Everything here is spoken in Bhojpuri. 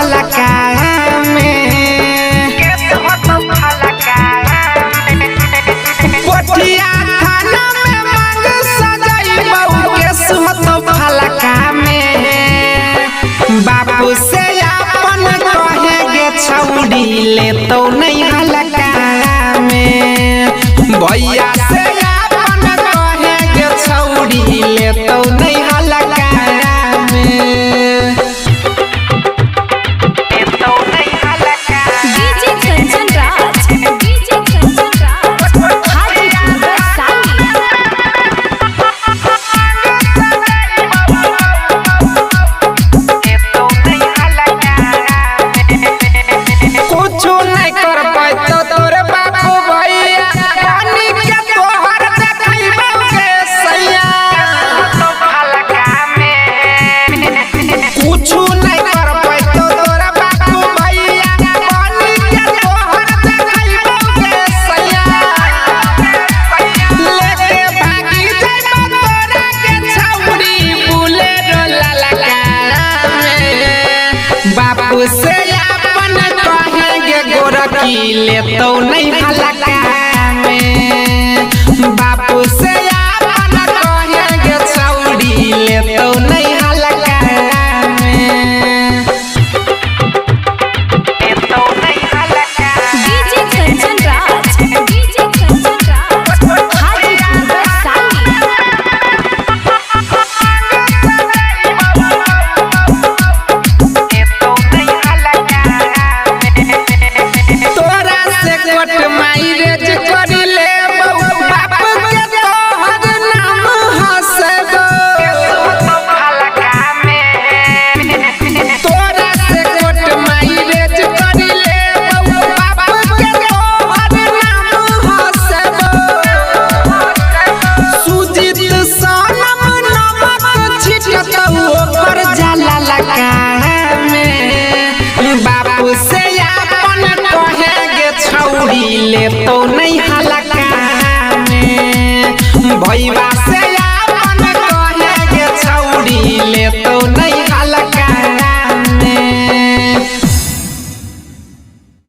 फलका में पोठिया थाना में मांग सजाई बहू के सुहत फलका में बापू से अपन कहेगे छौड़ी ले तो नहीं हलका में भैया से अपन कहेगे छौड़ी ले तो नहीं हलका में डीजे कंचन राज हाजीपुर वैशाली। कुछ नहीं कर पाए तो तोरे बापू भैया पानी के तोहर देखैबो के सैया कुछ नहीं कर पाए तो तोरे बापू भैया पानी के तोहर देखैबो के सैया लेके भागी जाइबो तोरा के छौड़ी बुलेरो ललका में बापू से अपन कहेगे गोरकी ले तो नहीं